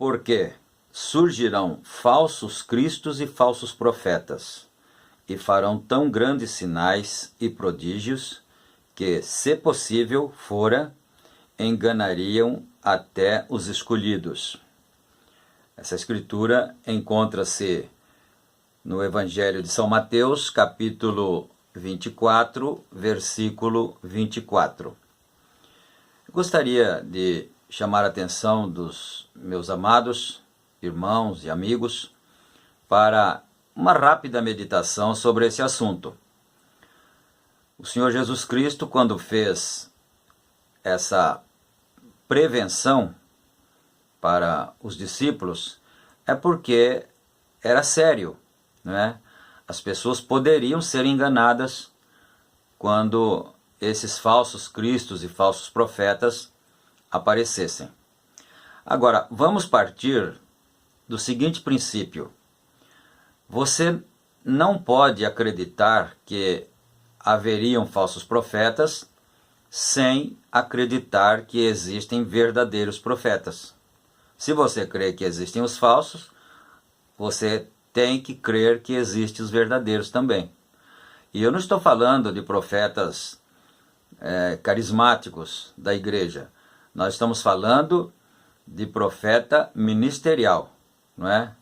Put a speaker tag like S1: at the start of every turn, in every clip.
S1: Porque surgirão falsos cristos e falsos profetas, e farão tão grandes sinais e prodígios, que, se possível fora, enganariam até os escolhidos. Essa escritura encontra-se no Evangelho de São Mateus, capítulo 24, versículo 24. Eu gostaria de chamar a atenção dos meus amados irmãos e amigos para uma rápida meditação sobre esse assunto. O Senhor Jesus Cristo, quando fez essa prevenção para os discípulos, é porque era sério, né? As pessoas poderiam ser enganadas quando esses falsos cristos e falsos profetas aparecessem. Agora, vamos partir do seguinte princípio. Você não pode acreditar que haveriam falsos profetas sem acreditar que existem verdadeiros profetas. Se você crê que existem os falsos, você tem que crer que existem os verdadeiros também. E eu não estou falando de profetas carismáticos da igreja. Nós estamos falando de profeta ministerial, não é?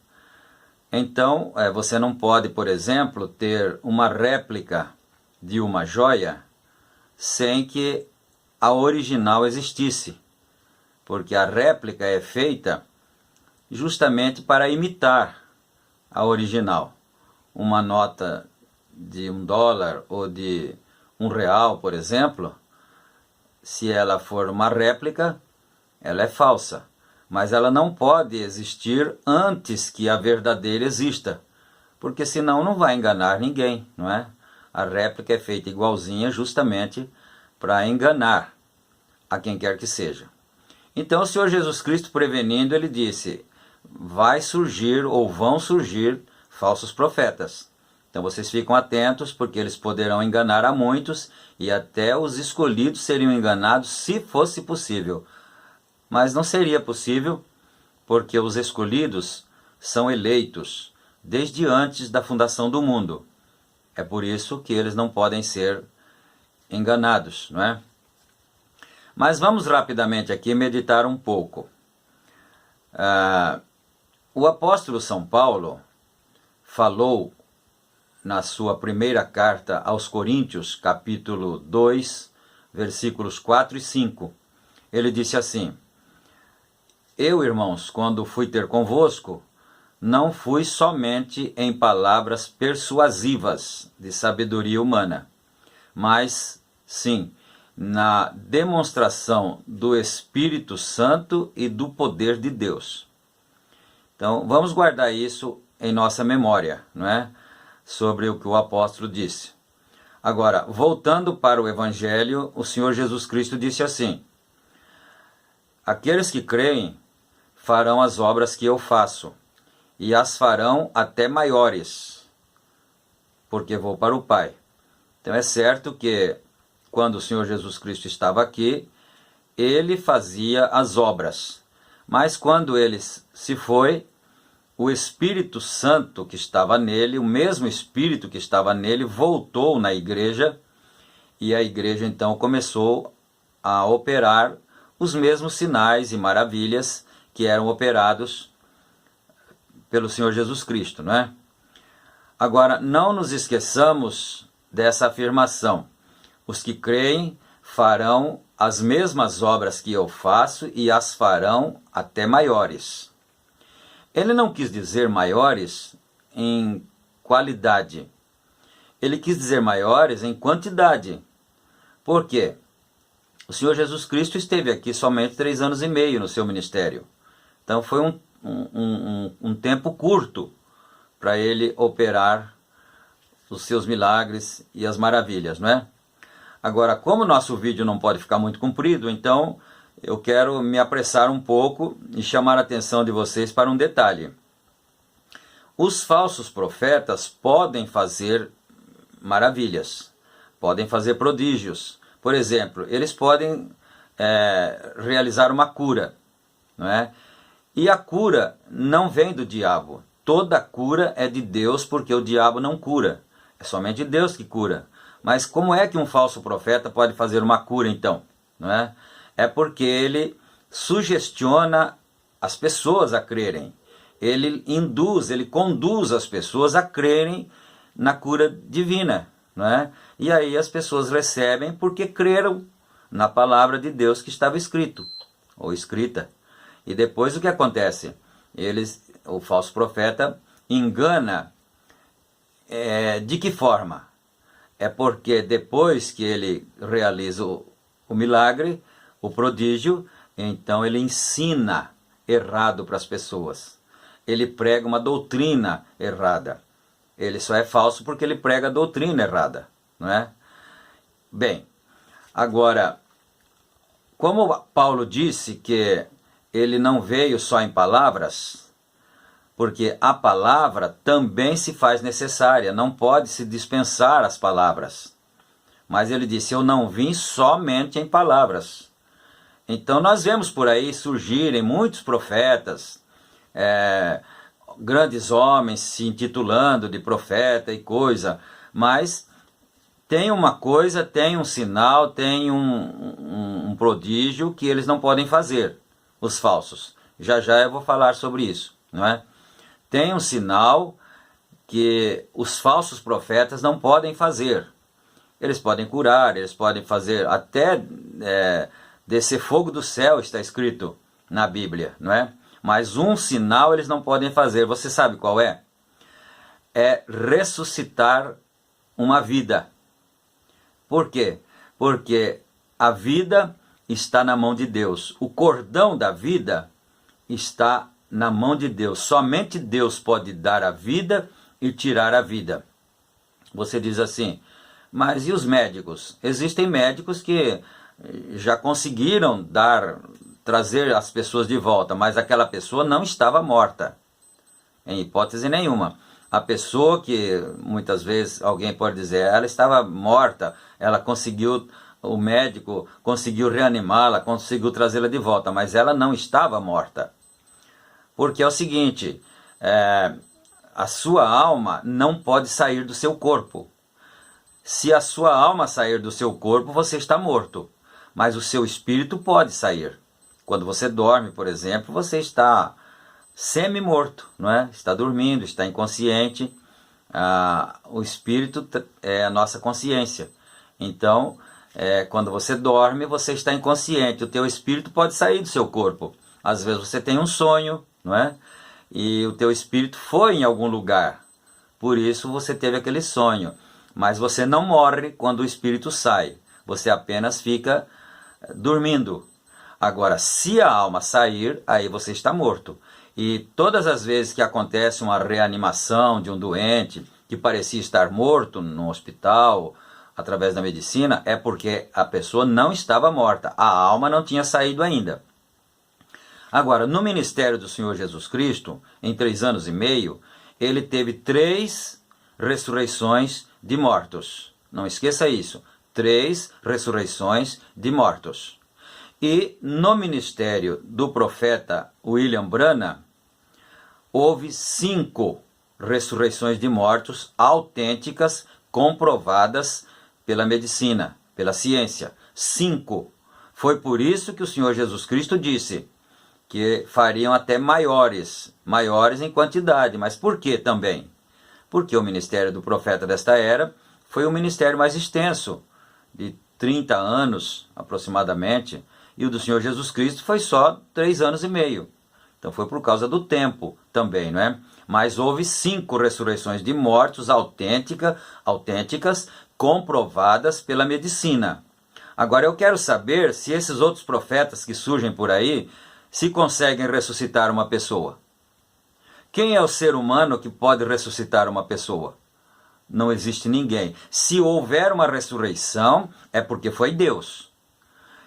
S1: Então, você não pode, por exemplo, ter uma réplica de uma joia sem que a original existisse, porque a réplica é feita justamente para imitar a original. Uma nota de $1 ou de R$1, por exemplo, se ela for uma réplica, ela é falsa, mas ela não pode existir antes que a verdadeira exista, porque senão não vai enganar ninguém, não é? A réplica é feita igualzinha justamente para enganar a quem quer que seja. Então o Senhor Jesus Cristo, prevenindo, ele disse: vai surgir ou vão surgir falsos profetas. Então vocês ficam atentos, porque eles poderão enganar a muitos, e até os escolhidos seriam enganados se fosse possível. Mas não seria possível, porque os escolhidos são eleitos desde antes da fundação do mundo. É por isso que eles não podem ser enganados, não é? Mas vamos rapidamente aqui meditar um pouco. O apóstolo São Paulo falou na sua primeira carta aos Coríntios, capítulo 2, versículos 4 e 5. Ele disse assim: eu, irmãos, quando fui ter convosco, não fui somente em palavras persuasivas de sabedoria humana, mas, sim, na demonstração do Espírito Santo e do poder de Deus. Então, vamos guardar isso em nossa memória, não é? Sobre o que o apóstolo disse. Agora, voltando para o Evangelho, o Senhor Jesus Cristo disse assim: aqueles que creem farão as obras que eu faço, e as farão até maiores, porque vou para o Pai. Então é certo que quando o Senhor Jesus Cristo estava aqui, ele fazia as obras. Mas quando ele se foi, o Espírito Santo que estava nele, o mesmo Espírito que estava nele, voltou na igreja, e a igreja então começou a operar os mesmos sinais e maravilhas que eram operados pelo Senhor Jesus Cristo, não é? Agora, não nos esqueçamos dessa afirmação: os que creem farão as mesmas obras que eu faço e as farão até maiores. Ele não quis dizer maiores em qualidade, ele quis dizer maiores em quantidade. Por quê? O Senhor Jesus Cristo esteve aqui somente 3 anos e meio no seu ministério. Então foi um tempo curto para ele operar os seus milagres e as maravilhas, não é? Agora, como o nosso vídeo não pode ficar muito comprido, então eu quero me apressar um pouco e chamar a atenção de vocês para um detalhe. Os falsos profetas podem fazer maravilhas, podem fazer prodígios. Por exemplo, eles podem realizar uma cura, não é? E a cura não vem do diabo. Toda cura é de Deus, porque o diabo não cura. É somente Deus que cura. Mas como é que um falso profeta pode fazer uma cura então? Não é? É porque ele sugestiona as pessoas a crerem. Ele induz, ele conduz as pessoas a crerem na cura divina. Não é? E aí as pessoas recebem porque creram na palavra de Deus que estava escrito, ou escrita. E depois o que acontece? O falso profeta engana. De que forma? É porque depois que ele realiza o milagre, o prodígio, então ele ensina errado para as pessoas. Ele prega uma doutrina errada. Ele só é falso porque ele prega a doutrina errada, não é? Bem, agora, como Paulo disse que ele não veio só em palavras, porque a palavra também se faz necessária, não pode se dispensar as palavras. Mas ele disse, eu não vim somente em palavras. Então nós vemos por aí surgirem muitos profetas, grandes homens se intitulando de profeta e coisa, mas tem uma coisa, tem um sinal, tem um prodígio que eles não podem fazer, os falsos. Já já eu vou falar sobre isso, não é? Tem um sinal que os falsos profetas não podem fazer. Eles podem curar, eles podem fazer até descer fogo do céu, está escrito na Bíblia, não é? Mas um sinal eles não podem fazer. Você sabe qual é? É ressuscitar uma vida. Por quê? Porque a vida está na mão de Deus. O cordão da vida está na mão de Deus. Somente Deus pode dar a vida e tirar a vida. Você diz assim, mas e os médicos? Existem médicos que já conseguiram trazer as pessoas de volta, mas aquela pessoa não estava morta, em hipótese nenhuma. A pessoa que muitas vezes alguém pode dizer, ela estava morta, o médico conseguiu reanimá-la, conseguiu trazê-la de volta, mas ela não estava morta. Porque é o seguinte, a sua alma não pode sair do seu corpo. Se a sua alma sair do seu corpo, você está morto. Mas o seu espírito pode sair. Quando você dorme, por exemplo, você está semi-morto, não é? Está dormindo, está inconsciente. O espírito é a nossa consciência. Então, quando você dorme, você está inconsciente. O teu espírito pode sair do seu corpo. Às vezes você tem um sonho, não é? E o teu espírito foi em algum lugar. Por isso você teve aquele sonho. Mas você não morre quando o espírito sai. Você apenas fica dormindo. Agora, se a alma sair, aí você está morto. E todas as vezes que acontece uma reanimação de um doente que parecia estar morto no hospital, através da medicina, é porque a pessoa não estava morta. A alma não tinha saído ainda. Agora, no ministério do Senhor Jesus Cristo, em 3 anos e meio, ele teve 3 ressurreições de mortos. Não esqueça isso. 3 ressurreições de mortos. E no ministério do profeta William Branham, houve 5 ressurreições de mortos autênticas, comprovadas pela medicina, pela ciência. 5. Foi por isso que o Senhor Jesus Cristo disse que fariam até maiores em quantidade. Mas por que também? Porque o ministério do profeta desta era foi o ministério mais extenso, de 30 anos aproximadamente, e o do Senhor Jesus Cristo foi só 3 anos e meio. Então foi por causa do tempo também, não é? Mas houve 5 ressurreições de mortos autênticas, comprovadas pela medicina. Agora eu quero saber se esses outros profetas que surgem por aí, se conseguem ressuscitar uma pessoa. Quem é o ser humano que pode ressuscitar uma pessoa? Não existe ninguém. Se houver uma ressurreição, é porque foi Deus.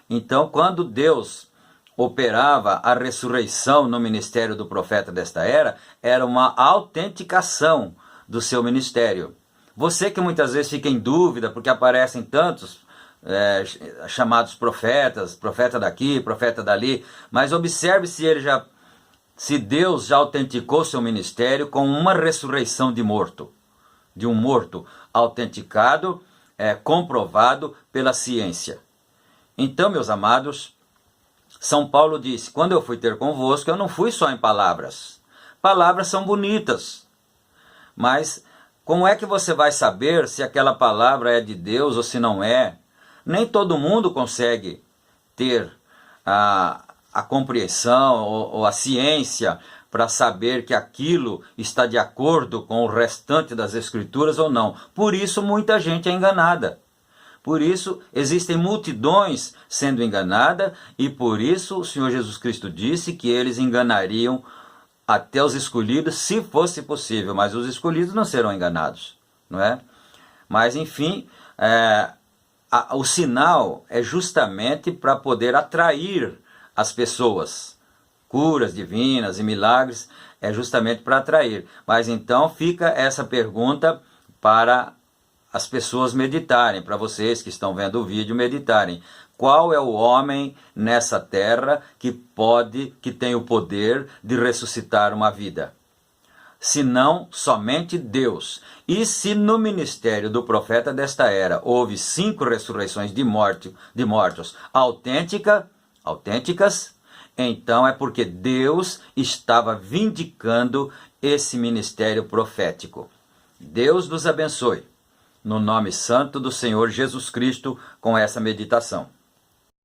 S1: Então, quando Deus operava a ressurreição no ministério do profeta desta era uma autenticação do seu ministério. Você que muitas vezes fica em dúvida, porque aparecem tantos chamados profetas, profeta daqui, profeta dali, mas observe se ele já se Deus já autenticou seu ministério com uma ressurreição de um morto autenticado, comprovado pela ciência. Então, meus amados, São Paulo disse: quando eu fui ter convosco, eu não fui só em palavras. Palavras são bonitas, mas como é que você vai saber se aquela palavra é de Deus ou se não é? Nem todo mundo consegue ter a compreensão ou a ciência para saber que aquilo está de acordo com o restante das Escrituras ou não. Por isso muita gente é enganada. Por isso existem multidões sendo enganadas, e por isso o Senhor Jesus Cristo disse que eles enganariam até os escolhidos, se fosse possível, mas os escolhidos não serão enganados, não é? Mas enfim, o sinal é justamente para poder atrair as pessoas. Curas divinas e milagres é justamente para atrair. Mas então fica essa pergunta para as pessoas meditarem, para vocês que estão vendo o vídeo meditarem. Qual é o homem nessa terra que tem o poder de ressuscitar uma vida? Senão somente Deus. E se no ministério do profeta desta era houve 5 ressurreições de mortos autênticas, então é porque Deus estava vindicando esse ministério profético. Deus nos abençoe. No nome santo do Senhor Jesus Cristo, com essa meditação.